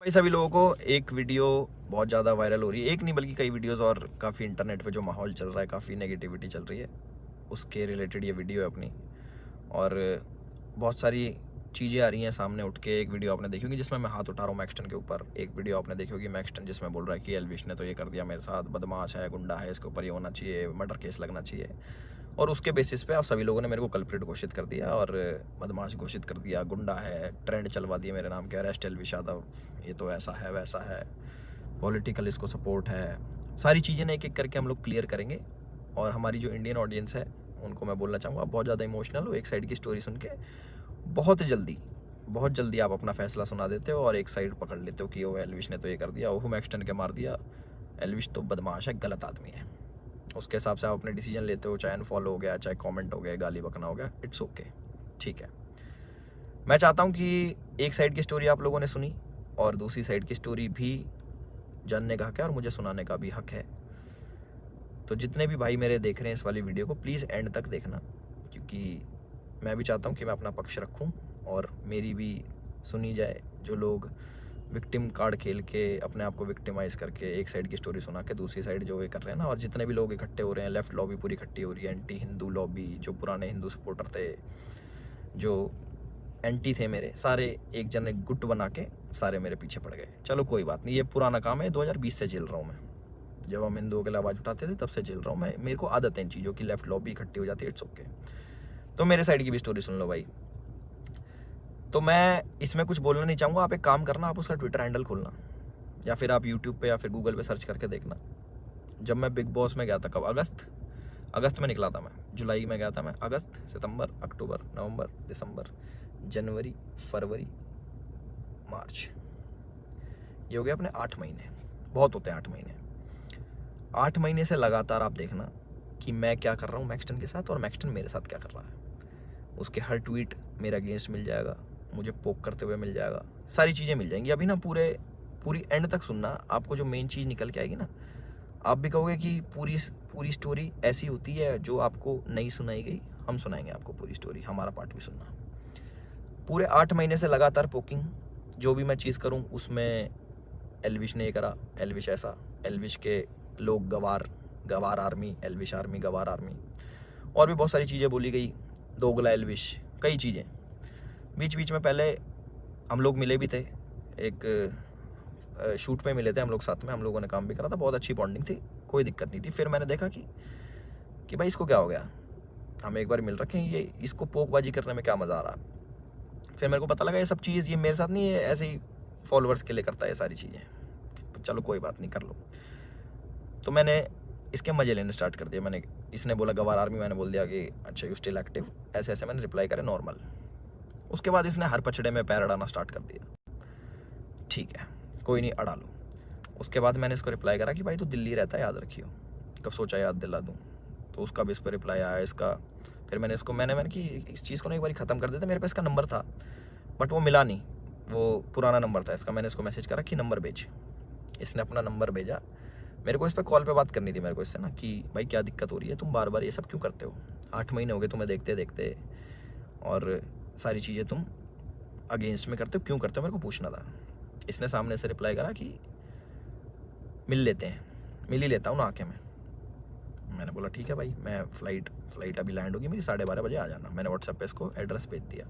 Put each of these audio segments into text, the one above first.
सभी लोगों को एक वीडियो बहुत ज़्यादा वायरल हो रही है, एक नहीं बल्कि कई वीडियोस और काफ़ी इंटरनेट पे जो माहौल चल रहा है, काफ़ी नेगेटिविटी चल रही है, उसके रिलेटेड ये वीडियो है अपनी। और बहुत सारी चीज़ें आ रही हैं सामने उठ के। एक वीडियो आपने देखी होगी जिसमें मैं हाथ उठा रहा हूँ मैक्सटन के ऊपर। एक वीडियो आपने देखी होगी मैक्सटन जिसमें बोल रहा है कि एल्विश ने तो ये कर दिया मेरे साथ, बदमाश है, गुंडा है, इसके ऊपर ये होना चाहिए, मर्डर केस लगना चाहिए। और उसके बेसिस पे आप सभी लोगों ने मेरे को कल्प्रिट घोषित कर दिया और बदमाश घोषित कर दिया, गुंडा है, ट्रेंड चलवा दिया मेरे नाम के, अरेस्ट एल्विश यादव, ये तो ऐसा है वैसा है, पॉलिटिकल इसको सपोर्ट है। सारी चीज़ें ना एक एक करके हम लोग क्लियर करेंगे। और हमारी जो इंडियन ऑडियंस है उनको मैं बोलना चाहूँगा, आप बहुत ज़्यादा इमोशनल हो एक साइड की स्टोरी सुन के। बहुत जल्दी आप अपना फैसला सुना देते हो और एक साइड पकड़ लेते हो कि ओ एल्विश ने तो ये कर दिया, ओह मैक्सटन के मार दिया, एल्विश तो बदमाश है, गलत आदमी है। उसके हिसाब से आप अपने डिसीजन लेते हो, चाहे अनफॉलो हो गया, चाहे कमेंट हो गया, गाली बकना हो गया, इट्स ओके, ठीक है। मैं चाहता हूँ कि एक साइड की स्टोरी आप लोगों ने सुनी और दूसरी साइड की स्टोरी भी जानने का हक है और मुझे सुनाने का भी हक है। तो जितने भी भाई मेरे देख रहे हैं इस वाली वीडियो को, प्लीज़ एंड तक देखना, क्योंकि मैं भी चाहता हूँ कि मैं अपना पक्ष रखूँ और मेरी भी सुनी जाए। जो लोग विक्टिम कार्ड खेल के अपने आप को विक्टिमाइज करके एक साइड की स्टोरी सुना के दूसरी साइड जो ये कर रहे हैं ना, और जितने भी लोग इकट्ठे हो रहे हैं, लेफ्ट लॉबी पूरी इकट्ठी हो रही है, एंटी हिंदू लॉबी, जो पुराने हिंदू सपोर्टर थे, जो एंटी थे मेरे, सारे एक जन एक गुट बना के सारे मेरे पीछे पड़ गए। चलो कोई बात नहीं, ये पुराना काम है, 2020 से झेल रहा हूँ मैं। जब हम हिंदुओं के लिए आवाज़ उठाते थे तब से झेल रहा हूँ मैं, मेरे को आदत है इन चीज़ों की, लेफ्ट लॉबी इकट्ठी हो जाती है, इट्स ओके। तो मेरे साइड की भी स्टोरी सुन लो भाई। तो मैं इसमें कुछ बोलना नहीं चाहूँगा, आप एक काम करना, आप उसका ट्विटर हैंडल खोलना या फिर आप यूट्यूब पे या फिर गूगल पे सर्च करके देखना। जब मैं बिग बॉस में गया था, कब, अगस्त में निकला था मैं, जुलाई में गया था मैं, अगस्त, सितंबर, अक्टूबर, नवंबर, दिसंबर, जनवरी, फरवरी, मार्च, ये हो गया अपने 8 महीने। बहुत होते हैं 8 महीने। 8 महीने से लगातार आप देखना कि मैं क्या कर रहा हूँ मैक्सटन के साथ और मैक्सटन मेरे साथ क्या कर रहा है। उसके हर ट्वीट मेरे अगेंस्ट मिल जाएगा, मुझे पोक करते हुए मिल जाएगा, सारी चीज़ें मिल जाएंगी। अभी ना पूरी एंड तक सुनना, आपको जो मेन चीज़ निकल के आएगी ना, आप भी कहोगे कि पूरी स्टोरी ऐसी होती है जो आपको नहीं सुनाई गई। हम सुनाएंगे आपको पूरी स्टोरी, हमारा पार्ट भी सुनना। पूरे 8 महीने से लगातार पोकिंग, जो भी मैं चीज़ करूँ उसमें एल्विश ने ये करा, एल्विश ऐसा, एल्विश के लोग गवार आर्मी, एल्विश आर्मी, गवार आर्मी, और भी बहुत सारी चीज़ें बोली गई, दोगला एल्विश, कई चीज़ें। बीच बीच में पहले हम लोग मिले भी थे, एक शूट पे मिले थे हम लोग साथ में, हम लोगों ने काम भी करा था, बहुत अच्छी बॉन्डिंग थी, कोई दिक्कत नहीं थी। फिर मैंने देखा कि भाई इसको क्या हो गया, हम एक बार मिल रखे हैं, ये इसको पोकबाजी करने में क्या मज़ा आ रहा। फिर मेरे को पता लगा ये सब चीज़ ये मेरे साथ नहीं है, ऐसे ही फॉलोअर्स के लिए करता है ये सारी चीज़ें। चलो कोई बात नहीं, कर लो। तो मैंने इसके मज़े लेने स्टार्ट कर दिया। इसने बोला गवार आर्मी, मैंने बोल दिया कि अच्छा यू स्टिल एक्टिव, ऐसे ऐसे मैंने रिप्लाई करे नॉर्मल। उसके बाद इसने हर पचड़े में पैर अड़ाना स्टार्ट कर दिया। ठीक है, कोई नहीं, अड़ा लो। उसके बाद मैंने इसको रिप्लाई करा कि भाई तू दिल्ली रहता है, याद रखियो। कब सोचा याद दिला दूँ, तो उसका भी इस पर रिप्लाई आया इसका। फिर मैंने इसको मैंने कि इस चीज़ को ना एक बार ख़त्म कर देते। मेरे पास इसका नंबर था बट वो मिला नहीं, वो पुराना नंबर था इसका। मैंने इसको मैसेज करा कि नंबर भेज, इसने अपना नंबर भेजा। मेरे को इस पर कॉल पे बात करनी थी मेरे को इससे ना, कि भाई क्या दिक्कत हो रही है, तुम बार बार ये सब क्यों करते हो, 8 महीने हो गए तुम्हें देखते देखते, और सारी चीज़ें तुम अगेंस्ट में करते हो, क्यों करते हो, मेरे को पूछना था। इसने सामने से रिप्लाई करा कि मिल लेते हैं, मिल ही लेता हूँ ना आके मैं। मैंने बोला ठीक है भाई, मैं फ़्लाइट अभी लैंड होगी मेरी, 12:30 बजे आ जाना। मैंने व्हाट्सएप पे इसको एड्रेस भेज दिया।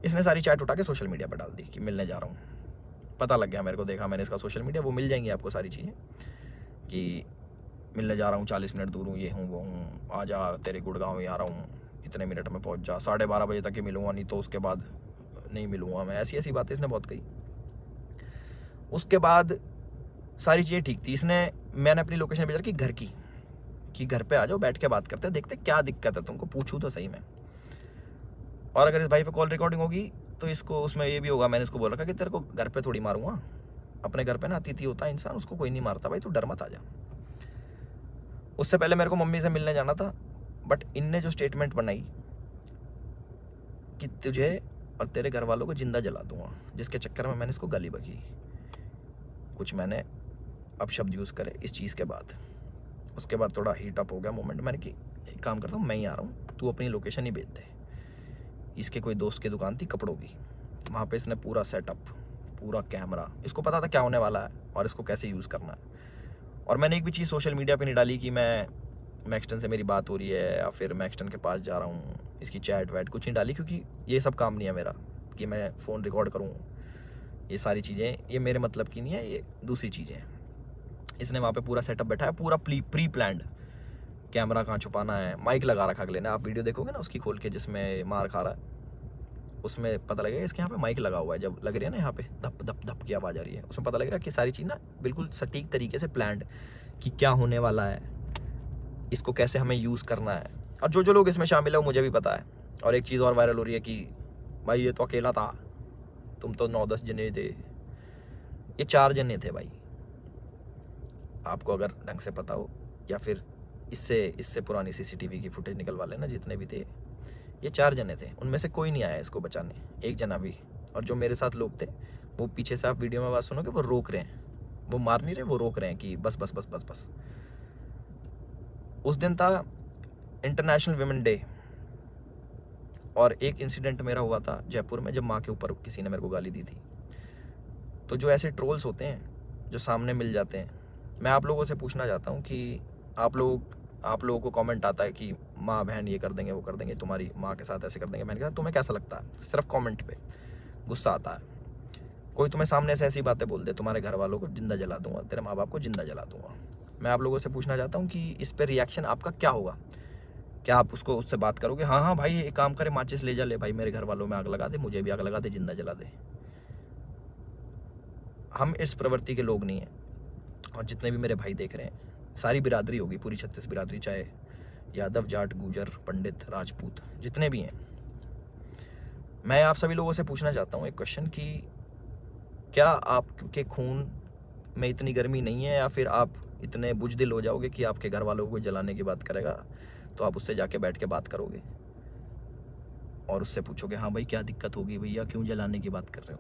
इसने सारी चैट उठा के सोशल मीडिया पर डाल दी कि मिलने जा रहा हूँ। पता लग गया मेरे को, देखा मैंने इसका सोशल मीडिया, वो मिल जाएंगी आपको सारी चीज़ें कि मिलने जा रहा हूँ, 40 मिनट दूर हूँ, ये हूँ वो हूँ, आ जा तेरे गुड़गांव ही आ रहा हूँ, इतने मिनट में पहुँच जा, 12:30 बजे तक ही मिलूँगा, नहीं तो उसके बाद नहीं मिलूँगा मैं। ऐसी ऐसी बातें इसने बहुत कही। उसके बाद सारी चीज़ें ठीक थी। मैंने अपनी लोकेशन भेजा कि घर की, कि घर पे आ जाओ, बैठ के बात करते हैं, देखते क्या दिक्कत है तुमको, पूछूँ तो सही में। और अगर इस भाई पे कॉल रिकॉर्डिंग होगी तो इसको उसमें ये भी होगा, मैंने इसको बोल रखा कि तेरे को घर पे थोड़ी मारूंगा, अपने घर पे ना अतिथि होता है इंसान, उसको कोई नहीं मारता भाई, तू डर मत आ जा। उससे पहले मेरे को मम्मी से मिलने जाना था, बट इनने जो स्टेटमेंट बनाई कि तुझे और तेरे घर वालों को जिंदा जला दूंगा, जिसके चक्कर में मैंने इसको गाली बकी, कुछ मैंने अपशब्द यूज़ करे इस चीज़ के बाद। उसके बाद थोड़ा हीट अप हो गया मोमेंट। मैंने कि एक काम करता हूँ, मैं ही आ रहा हूँ, तू अपनी लोकेशन ही भेज दे। इसके कोई दोस्त की दुकान थी कपड़ों की, वहाँ पे इसने पूरा सेटअप, पूरा कैमरा। इसको पता था क्या होने वाला है और इसको कैसे यूज़ करना है। और मैंने एक भी चीज़ सोशल मीडिया पे नहीं डाली कि मैं मैक्सटन से मेरी बात हो रही है या फिर मैक्सटन के पास जा रहा हूँ, इसकी चैट वैट कुछ नहीं डाली, क्योंकि ये सब काम नहीं है मेरा कि मैं फ़ोन रिकॉर्ड करूँ। ये सारी चीज़ें ये मेरे मतलब की नहीं है, ये दूसरी चीज़ें हैं। इसने वहाँ पे पूरा सेटअप बैठा है, पूरा प्री प्लान्ड। कैमरा कहाँ छुपाना है, माइक लगा रखा अगले ने। आप वीडियो देखोगे ना उसकी खोल के जिसमें मार खा रहा है, उसमें पता लगेगा इसके यहाँ पे माइक लगा हुआ है। जब लग रही है ना यहाँ पे धप धप धप की आवाज़ आ रही है, उसमें पता लगेगा कि सारी चीज़ ना बिल्कुल सटीक तरीके से प्लान्ड, कि क्या होने वाला है, इसको कैसे हमें यूज़ करना है। और जो जो लोग इसमें शामिल है वो मुझे भी पता है। और एक चीज़ और वायरल हो रही है कि भाई ये तो अकेला था, तुम तो 9-10 जने थे। ये 4 जने थे भाई, आपको अगर ढंग से पता हो, या फिर इससे पुरानी CCTV की फुटेज निकलवा लेना, जितने भी थे ये 4 जने थे। उनमें से कोई नहीं आया इसको बचाने, एक जना भी। और जो मेरे साथ लोग थे वो पीछे से, आप वीडियो में बात सुनोगे, वो रोक रहे हैं, वो मार नहीं रहे, वो रोक रहे हैं कि बस बस बस बस बस। उस दिन था इंटरनेशनल विमेन डे, और एक इंसिडेंट मेरा हुआ था जयपुर में, जब माँ के ऊपर किसी ने मेरे को गाली दी थी। तो जो ऐसे ट्रोल्स होते हैं जो सामने मिल जाते हैं, मैं आप लोगों से पूछना चाहता हूँ कि आप लोगों को कमेंट आता है कि माँ बहन ये कर देंगे वो कर देंगे, तुम्हारी माँ के साथ ऐसे कर देंगे। मैंने कहा तुम्हें कैसा लगता है? सिर्फ कमेंट पे गुस्सा आता है। कोई तुम्हें सामने से ऐसी बातें बोल दे, तुम्हारे घर वालों को जिंदा जला दूंगा, तेरे माँ बाप को जिंदा जला दूंगा। मैं आप लोगों से पूछना चाहता हूँ कि इस पर रिएक्शन आपका क्या होगा? क्या आप उससे बात करोगे, हाँ हाँ भाई एक काम करे, माचिस ले जा, ले भाई मेरे घर वालों में आग लगा दे, मुझे भी आग लगा दे, जिंदा जला दे? हम इस प्रवृत्ति के लोग नहीं हैं। और जितने भी मेरे भाई देख रहे हैं, सारी बिरादरी होगी, पूरी 36 बिरादरी, चाहे यादव, जाट, गुजर, पंडित, राजपूत, जितने भी हैं, मैं आप सभी लोगों से पूछना चाहता हूँ एक क्वेश्चन कि क्या आपके खून में इतनी गर्मी नहीं है, या फिर आप इतने बुजदिल हो जाओगे कि आपके घर वालों को जलाने की बात करेगा तो आप उससे जाके बैठ के बात करोगे और उससे पूछोगे, हाँ भाई क्या दिक्कत होगी भैया, क्यों जलाने की बात कर रहे हो,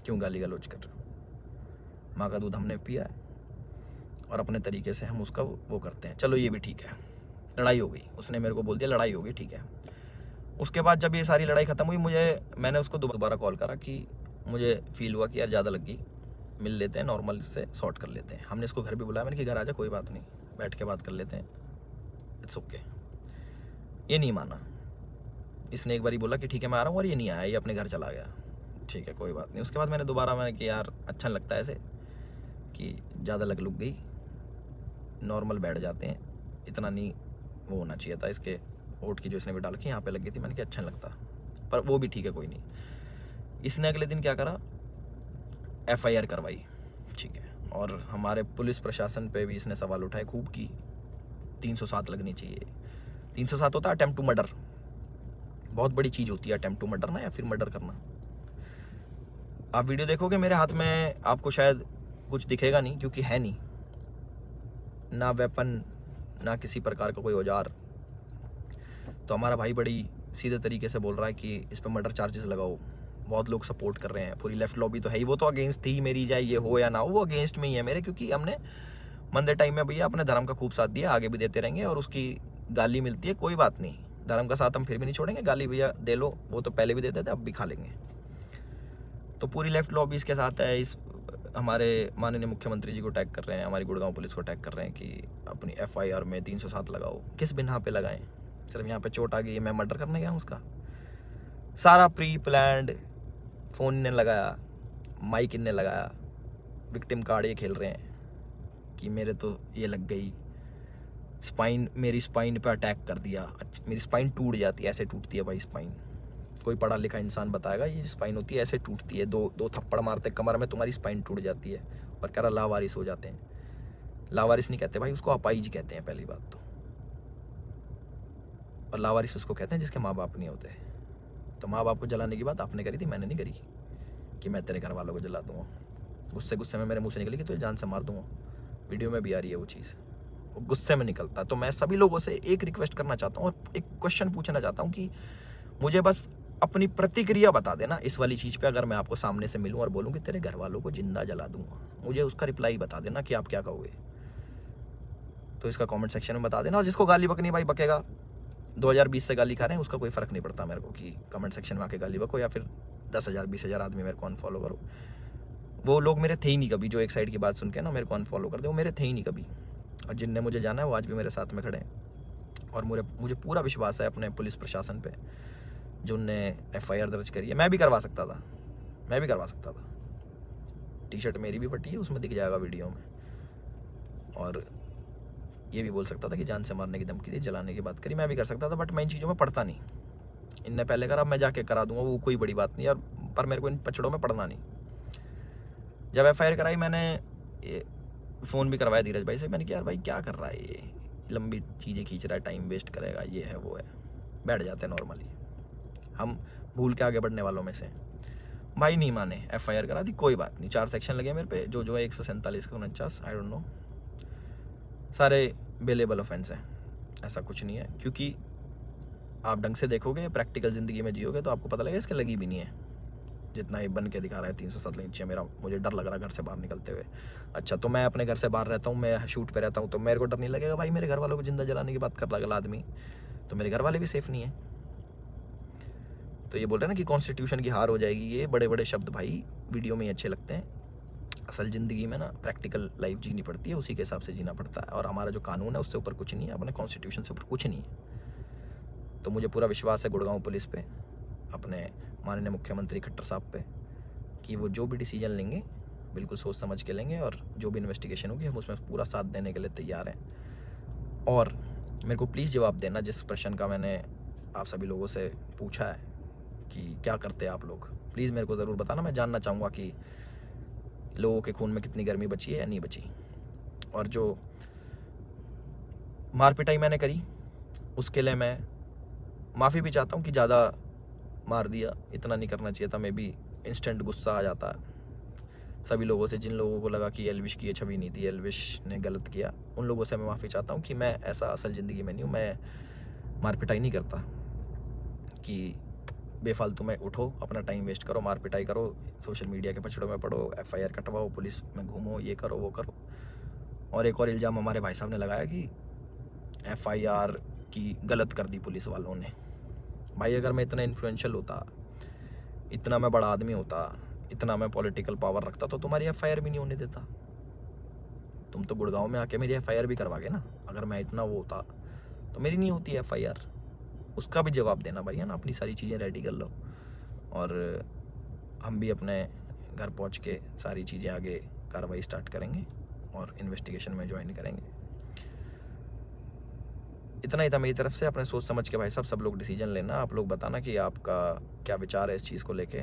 क्यों गाली गलौज कर रहे हो? माँ का दूध हमने पिया है और अपने तरीके से हम उसका वो करते हैं। चलो ये भी ठीक है, लड़ाई हो गई, उसने मेरे को बोल दिया लड़ाई हो गई, ठीक है। उसके बाद जब ये सारी लड़ाई ख़त्म हुई, मैंने उसको दोबारा कॉल करा कि मुझे फील हुआ कि यार ज़्यादा लग गई, मिल लेते हैं, नॉर्मल इससे सॉर्ट कर लेते हैं। हमने इसको घर भी बुलाया, मैंने कि घर आ जा, कोई बात नहीं, बैठ के बात कर लेते हैं, इट्स ओके। ये नहीं माना, इसने एक बार बोला कि ठीक है मैं आ रहा हूँ, और ये नहीं आया, ये अपने घर चला गया। ठीक है कोई बात नहीं। उसके बाद मैंने कि यार अच्छा नहीं लगता ऐसे कि ज़्यादा लग गई, नॉर्मल बैठ जाते हैं, इतना नहीं वो होना चाहिए था। इसके ओट की जो इसने भी डाल के यहाँ पे लग गई थी, मैंने कहा अच्छा नहीं लगता, पर वो भी ठीक है कोई नहीं। इसने अगले दिन क्या करा, FIR करवाई, ठीक है। और हमारे पुलिस प्रशासन पे भी इसने सवाल उठाए खूब की 307 लगनी चाहिए। 307 होता है अटेम्प्ट टू मर्डर, बहुत बड़ी चीज़ होती है अटेम्प्ट टू मर्डर ना, या फिर मर्डर करना। आप वीडियो देखोगे मेरे हाथ में, आपको शायद कुछ दिखेगा नहीं, क्योंकि है नहीं ना वेपन, ना किसी प्रकार का कोई औजार। तो हमारा भाई बड़ी सीधे तरीके से बोल रहा है कि इस पर मर्डर चार्जेस लगाओ। बहुत लोग सपोर्ट कर रहे हैं, पूरी लेफ्ट लॉबी तो है ही, वो तो अगेंस्ट थी मेरी, चाहे ये हो या ना हो, वो अगेंस्ट में ही है मेरे, क्योंकि हमने मंदे टाइम में भैया अपने धर्म का खूब साथ दिया, आगे भी देते रहेंगे। और उसकी गाली मिलती है, कोई बात नहीं, धर्म का साथ हम फिर भी नहीं छोड़ेंगे, गाली भैया दे लो, वो तो पहले भी देते थे, अब भी खा लेंगे। तो पूरी लेफ्ट लॉबी इसके साथ है। इस हमारे माननीय मुख्यमंत्री जी को टैग कर रहे हैं, हमारी गुड़गांव पुलिस को टैग कर रहे हैं कि अपनी FIR में 307 लगाओ। किस बिना पे लगाएं? सिर्फ यहाँ पे चोट आ गई, मैं मर्डर करने गया हूँ उसका? सारा प्री प्लान्ड, फ़ोन ने लगाया, माइक इनने लगाया, विक्टिम कार्ड ये खेल रहे हैं कि मेरे तो ये लग गई, स्पाइन, मेरी स्पाइन पे अटैक कर दिया, मेरी स्पाइन टूट जाती है, ऐसे टूटती है भाई स्पाइन। कोई पढ़ा लिखा इंसान बताएगा ये स्पाइन होती है ऐसे टूटती है, दो थप्पड़ मारते कमर में तुम्हारी स्पाइन टूट जाती है, और कह रहा लावारिस हो जाते हैं। लावारिस नहीं कहते भाई, उसको अपाइज कहते हैं पहली बात तो। और लावारिस उसको कहते हैं जिसके माँ बाप नहीं होते। तो माँ बाप को जलाने की बात आपने करी थी, मैंने नहीं करी कि मैं तेरे घर वालों को जला दूंगा। गुस्से में मेरे मुँह से निकली कि तुझे जान से मार दूंगा। वीडियो में भी आ रही है वो चीज़, वो गुस्से में निकलता। तो मैं सभी लोगों से एक रिक्वेस्ट करना चाहता हूँ और एक क्वेश्चन पूछना चाहता हूँ कि मुझे बस अपनी प्रतिक्रिया बता देना इस वाली चीज़ पे। अगर मैं आपको सामने से मिलूं और बोलूं कि तेरे घर वालों को जिंदा जला दूंगा, मुझे उसका रिप्लाई बता देना कि आप क्या कहोगे। तो इसका कमेंट सेक्शन में बता देना। और जिसको गाली बकनी भाई बकेगा, 2020 से गाली खा रहे हैं, उसका कोई फ़र्क नहीं पड़ता मेरे को कि कमेंट सेक्शन में आके गाली बको या फिर 10,000 20,000 आदमी मेरे को अनफॉलो करो। वो लोग मेरे थे ही नहीं कभी, जो एक साइड की बात सुन के ना मेरे को अनफॉलो कर दे, वो मेरे थे ही नहीं कभी। और जिनने मुझे जाना है वो आज भी मेरे साथ में खड़े हैं। और मुझे पूरा विश्वास है अपने पुलिस प्रशासन पे, जो उनने FIR दर्ज करी है। मैं भी करवा सकता था। टी शर्ट मेरी भी फटी है, उसमें दिख जाएगा वीडियो में। और ये भी बोल सकता था कि जान से मारने की धमकी दी, जलाने की बात करी, मैं भी कर सकता था। बट मैं इन चीज़ों में पढ़ता नहीं। इनने पहले करा, मैं जाके करा दूंगा, वो कोई बड़ी बात नहीं यार। पर मेरे को इन पचड़ों में पढ़ना नहीं। जब FIR कराई, मैंने फ़ोन भी करवाया धीरज भाई से। मैंने कहा यार भाई क्या कर रहा है ये, लंबी चीज़ें खींच रहा है, टाइम वेस्ट करेगा, ये है वो है। बैठ जाते हैं नॉर्मली, हम भूल के आगे बढ़ने वालों में से। भाई नहीं माने, FIR करा दी, कोई बात नहीं। 4 सेक्शन लगे मेरे पे, जो है 147 का 49, आई डोंट नो, सारे बेलेबल ऑफेंस है। ऐसा कुछ नहीं है, क्योंकि आप ढंग से देखोगे, प्रैक्टिकल ज़िंदगी में जियोगे तो आपको पता लगेगा इसके लगी भी नहीं है। जितना ये बन के दिखा रहा है 307 नीचे, मुझे डर लग रहा है घर से बाहर निकलते हुए। अच्छा, तो मैं अपने घर से बाहर रहता हूँ, मैं शूट पे रहता हूँ, तो मेरे को डर नहीं लगेगा? भाई मेरे घर वालों को जिंदा जलाने की बात कर रहा अगला आदमी, तो मेरे घर वाले भी सेफ नहीं है। तो ये बोल रहे हैं ना कि कॉन्स्टिट्यूशन की हार हो जाएगी, ये बड़े बड़े शब्द भाई वीडियो में ही अच्छे लगते हैं। असल ज़िंदगी में ना प्रैक्टिकल लाइफ जीनी पड़ती है, उसी के हिसाब से जीना पड़ता है। और हमारा जो कानून है उससे ऊपर कुछ नहीं है, अपने कॉन्स्टिट्यूशन से ऊपर कुछ नहीं है। तो मुझे पूरा विश्वास है गुड़गांव पुलिस पे, अपने माननीय मुख्यमंत्री खट्टर साहब पे, कि वो जो भी डिसीजन लेंगे बिल्कुल सोच समझ के लेंगे। और जो भी इन्वेस्टिगेशन होगी हम उसमें पूरा साथ देने के लिए तैयार हैं। और मेरे को प्लीज़ जवाब देना जिस प्रश्न का मैंने आप सभी लोगों से पूछा है कि क्या करते हैं आप लोग, प्लीज़ मेरे को ज़रूर बताना। मैं जानना चाहूँगा कि लोगों के खून में कितनी गर्मी बची है या नहीं बची। और जो मार पिटाई मैंने करी उसके लिए मैं माफ़ी भी चाहता हूँ कि ज़्यादा मार दिया, इतना नहीं करना चाहिए था। मैं भी इंस्टेंट गुस्सा आ जाता है सभी लोगों से, जिन लोगों को लगा कि एल्विश की ये छवि नहीं थी, एल्विश ने गलत किया, उन लोगों से मैं माफ़ी चाहता हूँ कि मैं ऐसा असल ज़िंदगी में नहीं हूँ। मैं मार पिटाई नहीं करता कि बेफालतू में उठो, अपना टाइम वेस्ट करो, मार पिटाई करो, सोशल मीडिया के पछड़ों में पड़ो, FIR कटवाओ, पुलिस में घूमो, ये करो वो करो। और एक और इल्ज़ाम हमारे भाई साहब ने लगाया कि FIR की गलत कर दी पुलिस वालों ने। भाई अगर मैं इतना इन्फ्लुएंशियल होता, इतना मैं बड़ा आदमी होता, इतना मैं पॉलिटिकल पावर रखता, तो तुम्हारी FIR भी नहीं होने देता। तुम तो गुड़गांव में आके मेरी FIR भी करवागे ना। अगर मैं इतना वो होता तो मेरी नहीं होती FIR, उसका भी जवाब देना भाई, है ना। अपनी सारी चीज़ें रेडी कर लो और हम भी अपने घर पहुंच के सारी चीज़ें आगे कार्रवाई स्टार्ट करेंगे और इन्वेस्टिगेशन में ज्वाइन करेंगे। इतना ही था मेरी तरफ से। अपने सोच समझ के भाई साहब सब लोग डिसीजन लेना। आप लोग बताना कि आपका क्या विचार है इस चीज़ को लेके।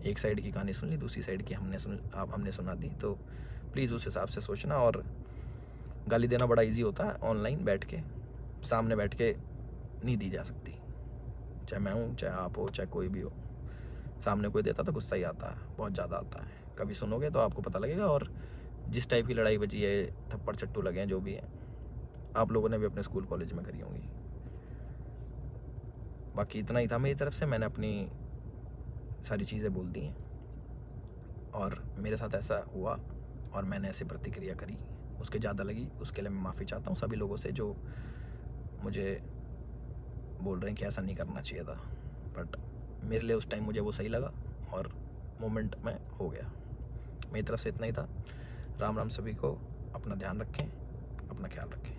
एक साइड की कहानी सुन ली, दूसरी साइड की हमने सुना दी, तो प्लीज़ उस हिसाब से सोचना। और गाली देना बड़ा इजी होता है, ऑनलाइन बैठ के, सामने बैठ के नहीं दी जा सकती। चाहे मैं हूँ, चाहे आप हो, चाहे कोई भी हो, सामने कोई देता तो गुस्सा ही आता है, बहुत ज़्यादा आता है। कभी सुनोगे तो आपको पता लगेगा। और जिस टाइप की लड़ाई बची है, थप्पड़ चट्टू लगे हैं, जो भी है, आप लोगों ने भी अपने स्कूल कॉलेज में करी होंगी। बाकी इतना ही था मेरी तरफ से। मैंने अपनी सारी चीज़ें बोल दी हैं और मेरे साथ ऐसा हुआ और मैंने ऐसे प्रतिक्रिया करी, उसके ज़्यादा लगी, उसके लिए मैं माफ़ी चाहता हूँ सभी लोगों से जो मुझे बोल रहे हैं कि ऐसा नहीं करना चाहिए था। बट मेरे लिए उस टाइम मुझे वो सही लगा और मोमेंट में हो गया। मेरी तरफ से इतना ही था। राम राम सभी को। अपना ध्यान रखें, अपना ख्याल रखें।